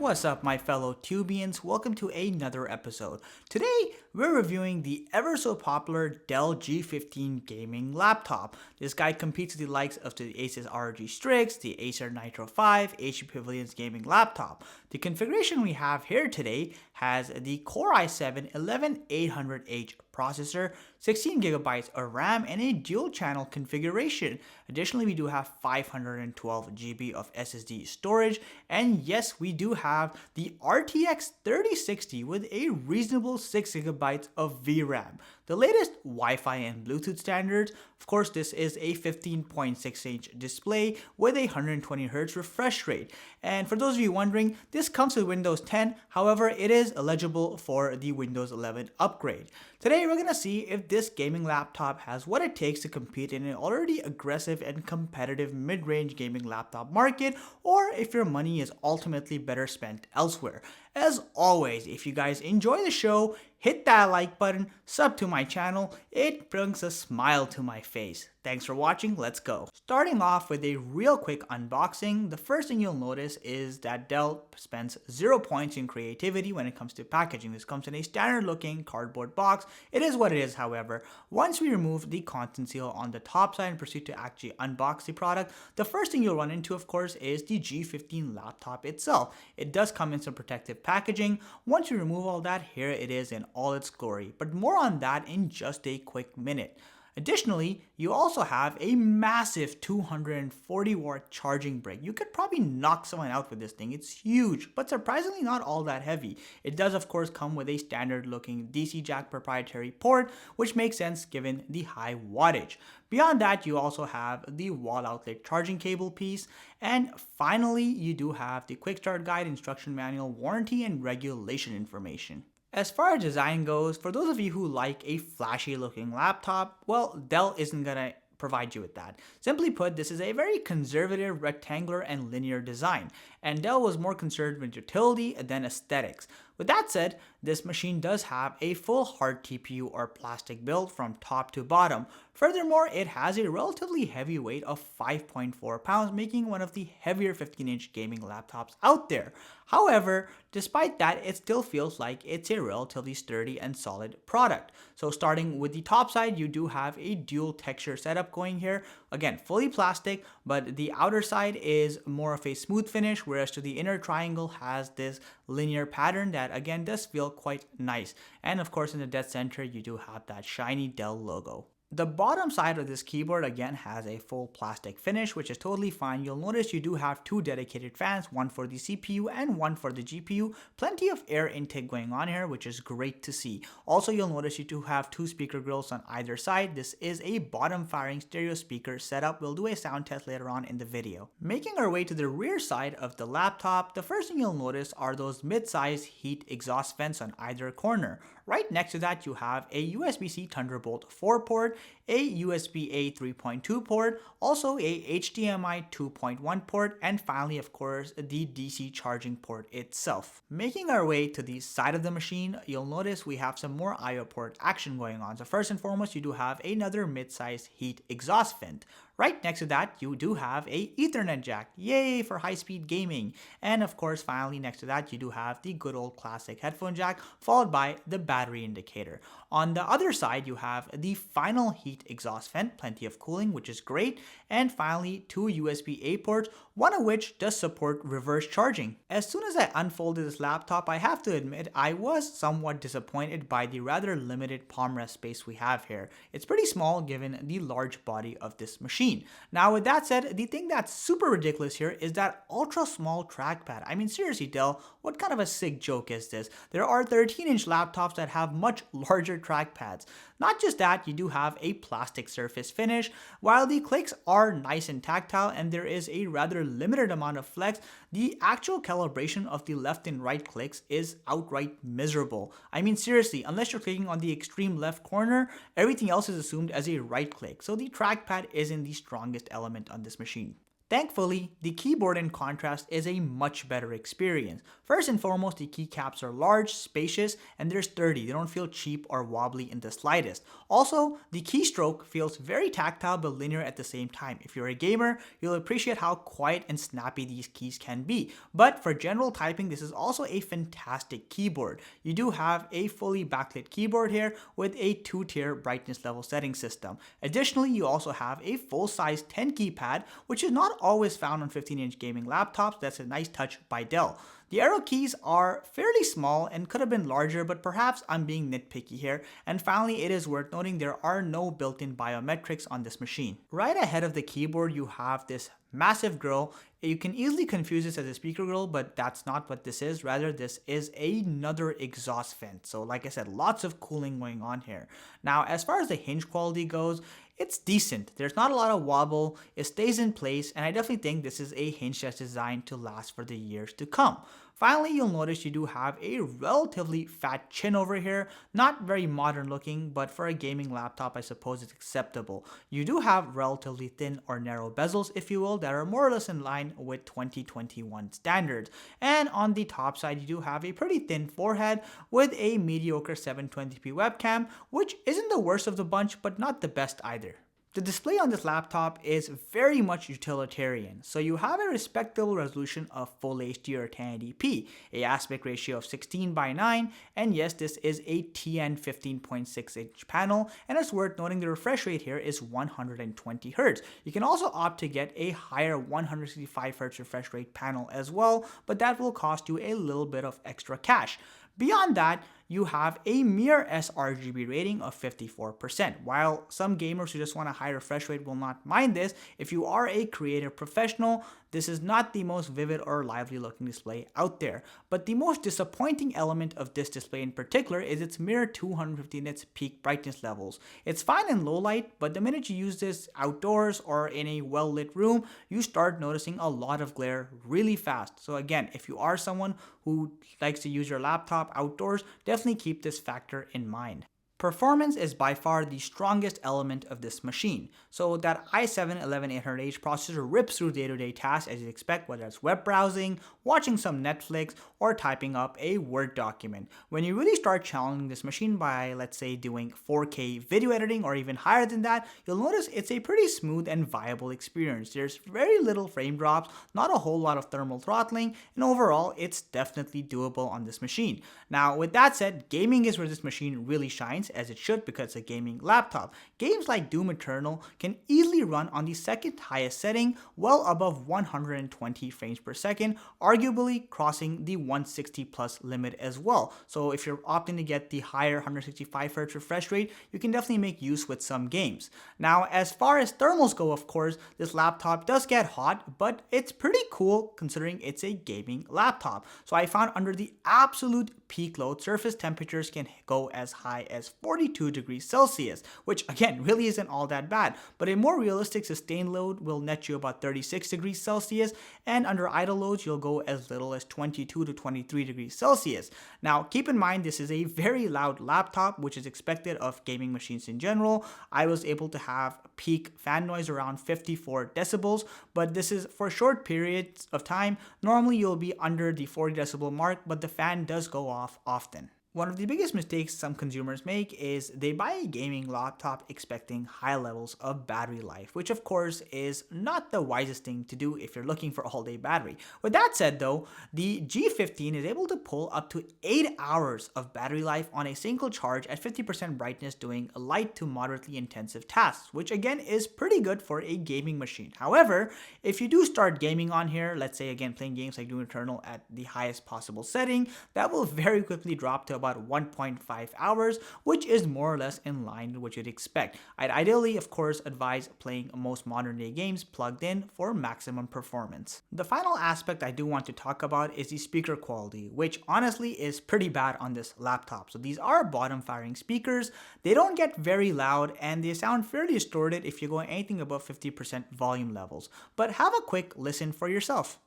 What's up, my fellow Tubians? Welcome to another episode. Today, we're reviewing the ever so popular Dell G15 Gaming Laptop. This guy competes with the likes of the Asus ROG Strix, the Acer Nitro 5, HP Pavilion's gaming laptop. The configuration we have here today has the Core i7-11800H processor, 16GB of RAM, and a dual channel configuration. Additionally, we do have 512GB of SSD storage, and yes, we do have the RTX 3060 with a reasonable 6GB of VRAM. The latest Wi-Fi and Bluetooth standards. Of course, this is a 15.6-inch display with a 120Hz refresh rate. And for those of you wondering, this comes with Windows 10, however, it is eligible for the Windows 11 upgrade. Today, we're going to see if this gaming laptop has what it takes to compete in an already aggressive and competitive mid-range gaming laptop market, or if your money is ultimately better spent elsewhere. As always, if you guys enjoy the show, hit that like button, sub to my channel, it brings a smile to my face. Thanks for watching, let's go. Starting off with a real quick unboxing, the first thing you'll notice is that Dell spends 0 points in creativity when it comes to packaging. This comes in a standard looking cardboard box. It is what it is, however. Once we remove the content seal on the top side and proceed to actually unbox the product, the first thing you'll run into, of course, is the G15 laptop itself. It does come in some protective packaging. Once you remove all that, here it is in all its glory. But more on that in just a quick minute. Additionally, you also have a massive 240 watt charging brick. You could probably knock someone out with this thing. It's huge, but surprisingly not all that heavy. It does of course come with a standard looking DC jack proprietary port, which makes sense given the high wattage. Beyond that, you also have the wall outlet charging cable piece. And finally, you do have the quick start guide, instruction manual, warranty, and regulation information. As far as design goes, for those of you who like a flashy looking laptop, well, Dell isn't gonna provide you with that. Simply put, this is a very conservative rectangular and linear design, and Dell was more concerned with utility than aesthetics. With that said, this machine does have a full hard TPU or plastic build from top to bottom. Furthermore, it has a relatively heavy weight of 5.4 pounds, making one of the heavier 15-inch gaming laptops out there. However, despite that, it still feels like it's a relatively sturdy and solid product. So starting with the top side, you do have a dual texture setup going here. Again, fully plastic, but the outer side is more of a smooth finish, whereas to the inner triangle has this linear pattern that again does feel quite nice. And of course, in the dead center, you do have that shiny Dell logo. The bottom side of this keyboard again has a full plastic finish, which is totally fine. You'll notice you do have two dedicated fans, one for the CPU and one for the GPU. Plenty of air intake going on here, which is great to see. Also, you'll notice you do have two speaker grills on either side. This is a bottom firing stereo speaker setup. We'll do a sound test later on in the video. Making our way to the rear side of the laptop, the first thing you'll notice are those mid-size heat exhaust vents on either corner. Right next to that, you have a USB-C Thunderbolt 4 port, a USB-A 3.2 port, also a HDMI 2.1 port, and finally, of course, the DC charging port itself. Making our way to the side of the machine, you'll notice we have some more I/O port action going on. So first and foremost, you do have another mid-size heat exhaust vent. Right next to that, you do have a Ethernet jack, yay for high-speed gaming. And of course, finally next to that, you do have the good old classic headphone jack, followed by the battery indicator. On the other side, you have the final heat exhaust vent, plenty of cooling, which is great. And finally, two USB-A ports, one of which does support reverse charging. As soon as I unfolded this laptop, I have to admit I was somewhat disappointed by the rather limited palm rest space we have here. It's pretty small given the large body of this machine. Now with that said, the thing that's super ridiculous here is that ultra small trackpad. I mean, seriously, Dell, what kind of a sick joke is this? There are 13-inch laptops that have much larger trackpads. Not just that, you do have a plastic surface finish. While the clicks are nice and tactile and there is a rather limited amount of flex, the actual calibration of the left and right clicks is outright miserable. I mean, seriously, unless you're clicking on the extreme left corner, everything else is assumed as a right click. So the trackpad isn't the strongest element on this machine. Thankfully, the keyboard in contrast is a much better experience. First and foremost, the keycaps are large, spacious, and they're sturdy. They don't feel cheap or wobbly in the slightest. Also, the keystroke feels very tactile but linear at the same time. If you're a gamer, you'll appreciate how quiet and snappy these keys can be. But for general typing, this is also a fantastic keyboard. You do have a fully backlit keyboard here with a 2-tier brightness level setting system. Additionally, you also have a full-size 10 keypad, which is not always found on 15-inch gaming laptops. That's a nice touch by Dell. The arrow keys are fairly small and could have been larger, but perhaps I'm being nitpicky here. And finally, it is worth noting there are no built-in biometrics on this machine. Right ahead of the keyboard, you have this massive grille. You can easily confuse this as a speaker grille, but that's not what this is. Rather, this is another exhaust vent. So like I said, lots of cooling going on here. Now, as far as the hinge quality goes, it's decent. There's not a lot of wobble. It stays in place, and I definitely think this is a hinge that's designed to last for the years to come. Finally, you'll notice you do have a relatively fat chin over here. Not very modern looking, but for a gaming laptop, I suppose it's acceptable. You do have relatively thin or narrow bezels, if you will, that are more or less in line with 2021 standards. And on the top side, you do have a pretty thin forehead with a mediocre 720p webcam, which isn't the worst of the bunch, but not the best either. The display on this laptop is very much utilitarian, so you have a respectable resolution of Full HD or 1080p, a aspect ratio of 16:9, and yes, this is a TN 15.6-inch panel, and it's worth noting the refresh rate here is 120 Hz. You can also opt to get a higher 165 Hz refresh rate panel as well, but that will cost you a little bit of extra cash. Beyond that, you have a mere sRGB rating of 54%. While some gamers who just want a high refresh rate will not mind this, if you are a creative professional, this is not the most vivid or lively looking display out there. But the most disappointing element of this display in particular is its mere 250 nits peak brightness levels. It's fine in low light, but the minute you use this outdoors or in a well-lit room, you start noticing a lot of glare really fast. So again, if you are someone who likes to use your laptop outdoors, definitely keep this factor in mind. Performance is by far the strongest element of this machine. So that i7-11800H processor rips through day-to-day tasks as you'd expect, whether it's web browsing, watching some Netflix, or typing up a Word document. When you really start challenging this machine by, let's say, doing 4K video editing or even higher than that, you'll notice it's a pretty smooth and viable experience. There's very little frame drops, not a whole lot of thermal throttling, and overall, it's definitely doable on this machine. Now, with that said, gaming is where this machine really shines, as it should because it's a gaming laptop. Games like Doom Eternal can easily run on the second highest setting, well above 120 frames per second, arguably crossing the 160 plus limit as well. So if you're opting to get the higher 165 Hz refresh rate, you can definitely make use with some games. Now, as far as thermals go, of course, this laptop does get hot, but it's pretty cool considering it's a gaming laptop. So I found under the absolute peak load, surface temperatures can go as high as 42 degrees Celsius, which again really isn't all that bad, but a more realistic sustained load will net you about 36 degrees Celsius, and under idle loads you'll go as little as 22 to 23 degrees Celsius. Now keep in mind this is a very loud laptop, which is expected of gaming machines in general. I was able to have peak fan noise around 54 decibels, but this is for short periods of time. Normally you'll be under the 40 decibel mark, but the fan does go off often. One of the biggest mistakes some consumers make is they buy a gaming laptop expecting high levels of battery life, which of course is not the wisest thing to do if you're looking for all-day battery. With that said though, the G15 is able to pull up to 8 hours of battery life on a single charge at 50% brightness doing light to moderately intensive tasks, which again is pretty good for a gaming machine. However, if you do start gaming on here, let's say again playing games like Doom Eternal at the highest possible setting, that will very quickly drop to about 1.5 hours, which is more or less in line with what you'd expect. I'd ideally, of course, advise playing most modern day games plugged in for maximum performance. The final aspect I do want to talk about is the speaker quality, which honestly is pretty bad on this laptop. So these are bottom firing speakers. They don't get very loud and they sound fairly distorted if you go anything above 50% volume levels. But have a quick listen for yourself.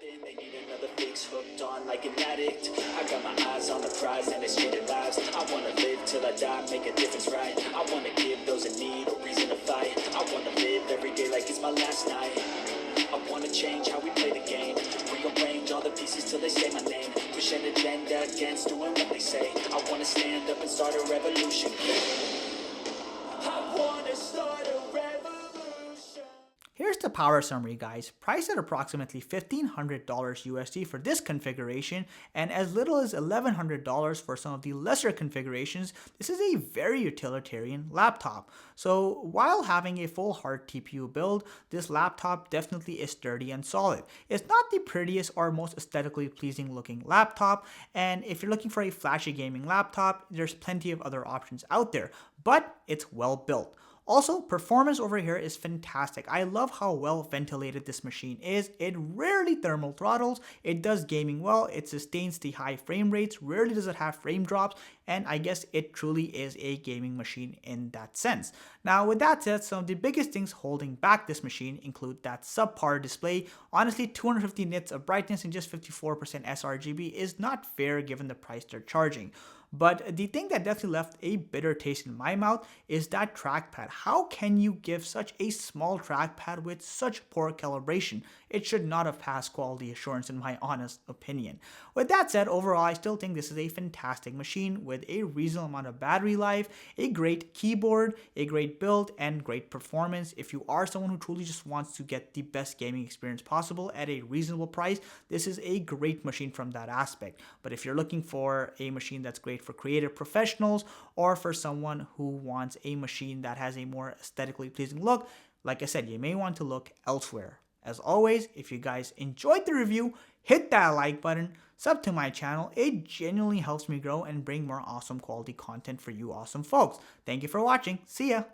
They need another fix, hooked on like an addict. I got my eyes on the prize and it's cheated lives. I wanna live till I die, make a difference, right? I wanna give those in need a reason to fight. I wanna live every day like it's my last night. I wanna revolution. I wanna start a revolution. Here's the power summary, guys. Priced at approximately $1,500 USD for this configuration and as little as $1,100 for some of the lesser configurations, this is a very utilitarian laptop. So while having a full hard TPU build, this laptop definitely is sturdy and solid. It's not the prettiest or most aesthetically pleasing looking laptop, and if you're looking for a flashy gaming laptop, there's plenty of other options out there, but it's well built. Also, performance over here is fantastic. I love how well ventilated this machine is. It rarely thermal throttles, it does gaming well, it sustains the high frame rates, rarely does it have frame drops, and I guess it truly is a gaming machine in that sense. Now, with that said, some of the biggest things holding back this machine include that subpar display. Honestly, 250 nits of brightness and just 54% sRGB is not fair given the price they're charging. But the thing that definitely left a bitter taste in my mouth is that trackpad. How can you give such a small trackpad with such poor calibration? It should not have passed quality assurance in my honest opinion. With that said, overall I still think this is a fantastic machine with a reasonable amount of battery life, a great keyboard, a great build, and great performance. If you are someone who truly just wants to get the best gaming experience possible at a reasonable price, this is a great machine from that aspect. But if you're looking for a machine that's great for creative professionals or for someone who wants a machine that has a more aesthetically pleasing look, like I said, you may want to look elsewhere. As always, if you guys enjoyed the review, hit that like button, sub to my channel. It genuinely helps me grow and bring more awesome quality content for you awesome folks. Thank you for watching. See ya!